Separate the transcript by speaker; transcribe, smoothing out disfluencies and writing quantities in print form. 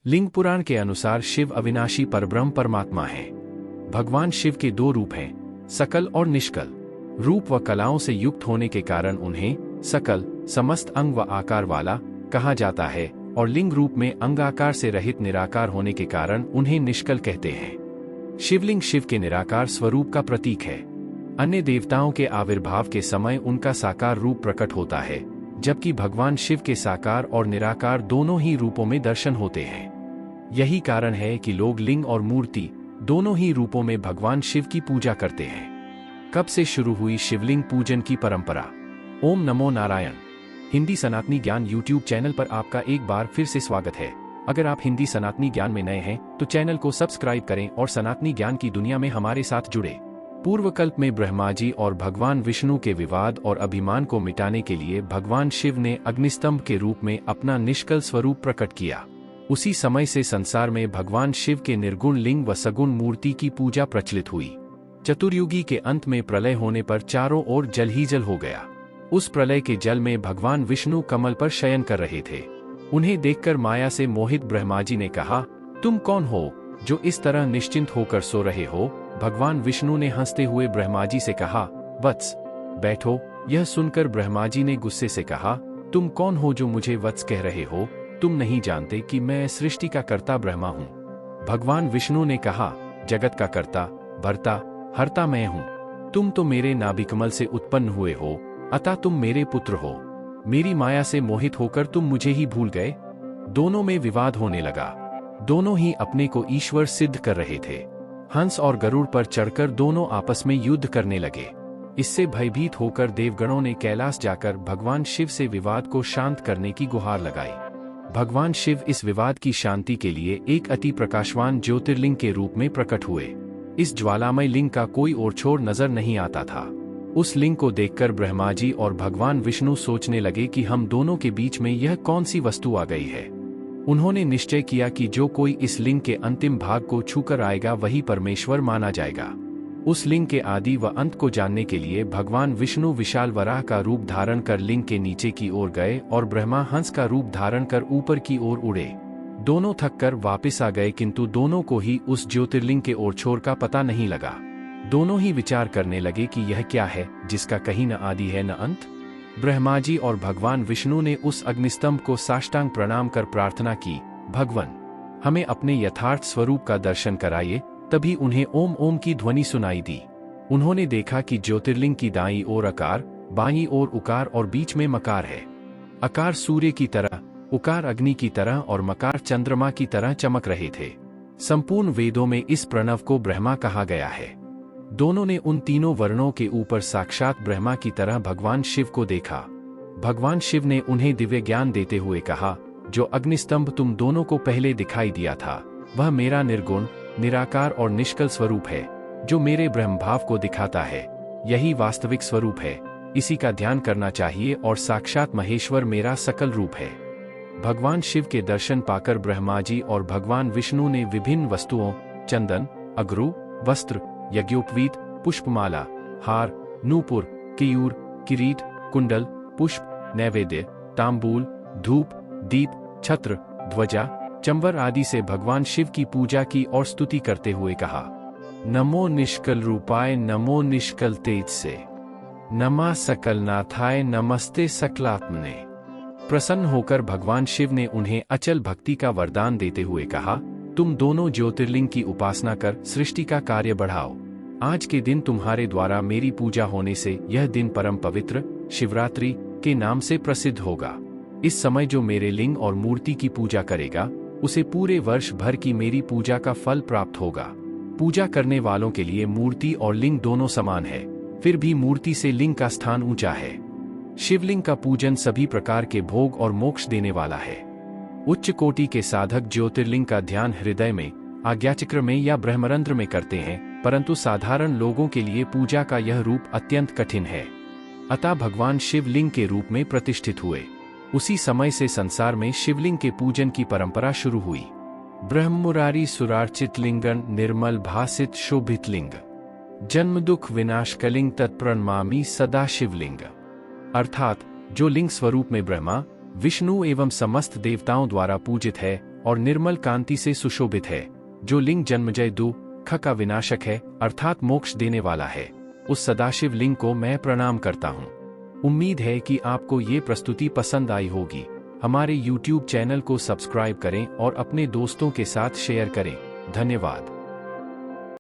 Speaker 1: लिंग पुराण के अनुसार शिव अविनाशी परब्रह्म परमात्मा है। भगवान शिव के दो रूप हैं, सकल और निष्कल। रूप व कलाओं से युक्त होने के कारण उन्हें सकल, समस्त अंग व आकार वाला कहा जाता है, और लिंग रूप में अंग आकार से रहित निराकार होने के कारण उन्हें निष्कल कहते हैं। शिवलिंग शिव के निराकार स्वरूप का प्रतीक है। अन्य देवताओं के आविर्भाव के समय उनका साकार रूप प्रकट होता है, जबकि भगवान शिव के साकार और निराकार दोनों ही रूपों में दर्शन होते हैं। यही कारण है कि लोग लिंग और मूर्ति दोनों ही रूपों में भगवान शिव की पूजा करते हैं। कब से शुरू हुई शिवलिंग पूजन की परंपरा? ओम नमो नारायण। हिंदी सनातनी ज्ञान यूट्यूब चैनल पर आपका एक बार फिर से स्वागत है। अगर आप हिंदी सनातनी ज्ञान में नए हैं तो चैनल को सब्सक्राइब करें और सनातनी ज्ञान की दुनिया में हमारे साथ जुड़े। पूर्वकल्प में ब्रह्मा जी और भगवान विष्णु के विवाद और अभिमान को मिटाने के लिए भगवान शिव ने अग्निस्तंभ के रूप में अपना निष्कल स्वरूप प्रकट किया। उसी समय से संसार में भगवान शिव के निर्गुण लिंग व सगुण मूर्ति की पूजा प्रचलित हुई। चतुर्युगी के अंत में प्रलय होने पर चारों ओर जल ही जल हो गया। उस प्रलय के जल में भगवान विष्णु कमल पर शयन कर रहे थे। उन्हें देखकर माया से मोहित ब्रह्मा जी ने कहा, तुम कौन हो जो इस तरह निश्चिंत होकर सो रहे हो? भगवान विष्णु ने हंसते हुए ब्रह्मा जी से कहा, वत्स बैठो। यह सुनकर ब्रह्मा जी ने गुस्से से कहा, तुम कौन हो जो मुझे वत्स कह रहे हो? तुम नहीं जानते कि मैं सृष्टि का कर्ता ब्रह्मा हूँ। भगवान विष्णु ने कहा, जगत का कर्ता, भर्ता, हर्ता मैं हूँ। तुम तो मेरे नाभिकमल से उत्पन्न हुए हो, अतः तुम मेरे पुत्र हो। मेरी माया से मोहित होकर तुम मुझे ही भूल गए। दोनों में विवाद होने लगा। दोनों ही अपने को ईश्वर सिद्ध कर रहे थे। हंस और गरुड़ पर चढ़कर दोनों आपस में युद्ध करने लगे। इससे भयभीत होकर देवगणों ने कैलाश जाकर भगवान शिव से विवाद को शांत करने की गुहार लगाई। भगवान शिव इस विवाद की शांति के लिए एक अति प्रकाशवान ज्योतिर्लिंग के रूप में प्रकट हुए। इस ज्वालामय लिंग का कोई और छोर नजर नहीं आता था। उस लिंग को देखकर ब्रह्मा जी और भगवान विष्णु सोचने लगे कि हम दोनों के बीच में यह कौन सी वस्तु आ गई है। उन्होंने निश्चय किया कि जो कोई इस लिंग के अंतिम भाग को छूकर आएगा वही परमेश्वर माना जाएगा। उस लिंग के आदि व अंत को जानने के लिए भगवान विष्णु विशाल वराह का रूप धारण कर लिंग के नीचे की ओर गए और ब्रह्मा हंस का रूप धारण कर ऊपर की ओर उड़े। दोनों थककर वापस आ गए, किंतु दोनों को ही उस ज्योतिर्लिंग के ओर छोर का पता नहीं लगा। दोनों ही विचार करने लगे कि यह क्या है जिसका कहीं न आदि है न अंत। ब्रह्मा जी और भगवान विष्णु ने उस अग्निस्तंभ को साष्टांग प्रणाम कर प्रार्थना की, भगवान हमें अपने यथार्थ स्वरूप का दर्शन कराइए। तभी उन्हें ओम ओम की ध्वनि सुनाई दी। उन्होंने देखा कि ज्योतिर्लिंग की दाईं ओर अकार, बाईं ओर उकार और बीच में मकार है। अकार सूर्य की तरह, उकार अग्नि की तरह और मकार चंद्रमा की तरह चमक रहे थे। संपूर्ण वेदों में इस प्रणव को ब्रह्मा कहा गया है। दोनों ने उन तीनों वर्णों के ऊपर साक्षात ब्रह्मा की तरह भगवान शिव को देखा। भगवान शिव ने उन्हें दिव्य ज्ञान देते हुए कहा, जो अग्निस्तंभ तुम दोनों को पहले दिखाई दिया था वह मेरा निर्गुण, निराकार और निष्कल स्वरूप है, जो मेरे ब्रह्मभाव को दिखाता है। यही वास्तविक स्वरूप है। इसी का ध्यान करना चाहिए और साक्षात महेश्वर मेरा सकल रूप है। भगवान शिव के दर्शन पाकर ब्रह्मा जी और भगवान विष्णु ने विभिन्न वस्तुओं, चंदन, अगरू, वस्त्र, यज्ञोपवीत, पुष्पमाला, हार, नूपुर, केयूर, किरीट, कुंडल, पुष्प, नैवेद्य, तांबूल, धूप, दीप, छत्र, ध्वजा, चंवर आदि से भगवान शिव की पूजा की और स्तुति करते हुए कहा, नमो निष्कल रूपाय, नमो निष्कल तेज से, नमः सकल नाथाय, नमस्ते सकलात्मने। प्रसन्न होकर भगवान शिव ने उन्हें अचल भक्ति का वरदान देते हुए कहा, तुम दोनों ज्योतिर्लिंग की उपासना कर सृष्टि का कार्य बढ़ाओ। आज के दिन तुम्हारे द्वारा मेरी पूजा होने से यह दिन परम पवित्र शिवरात्रि के नाम से प्रसिद्ध होगा। इस समय जो मेरे लिंग और मूर्ति की पूजा करेगा उसे पूरे वर्ष भर की मेरी पूजा का फल प्राप्त होगा। पूजा करने वालों के लिए मूर्ति और लिंग दोनों समान है, फिर भी मूर्ति से लिंग का स्थान ऊंचा है। शिवलिंग का पूजन सभी प्रकार के भोग और मोक्ष देने वाला है। उच्च कोटि के साधक ज्योतिर्लिंग का ध्यान हृदय में, आज्ञाचक्र में या ब्रह्मरंध्र में करते हैं, परंतु साधारण लोगों के लिए पूजा का यह रूप अत्यंत कठिन है। अतः भगवान शिवलिंग के रूप में प्रतिष्ठित हुए। उसी समय से संसार में शिवलिंग के पूजन की परंपरा शुरू हुई। ब्रह्ममुरारी सुरार्चित लिंगन, निर्मल भासित शोभित लिंग, जन्म दुख विनाशकलिंग, तत्प्रणमामि सदा शिवलिंग। अर्थात जो लिंग स्वरूप में ब्रह्मा, विष्णु एवं समस्त देवताओं द्वारा पूजित है और निर्मल कांति से सुशोभित है। जो लिंग जन्मजय दु ख का विनाशक है, अर्थात मोक्ष देने वाला है, उस सदाशिव लिंग को मैं प्रणाम करता हूँ। उम्मीद है कि आपको ये प्रस्तुति पसंद आई होगी। हमारे YouTube चैनल को सब्सक्राइब करें और अपने दोस्तों के साथ शेयर करें। धन्यवाद।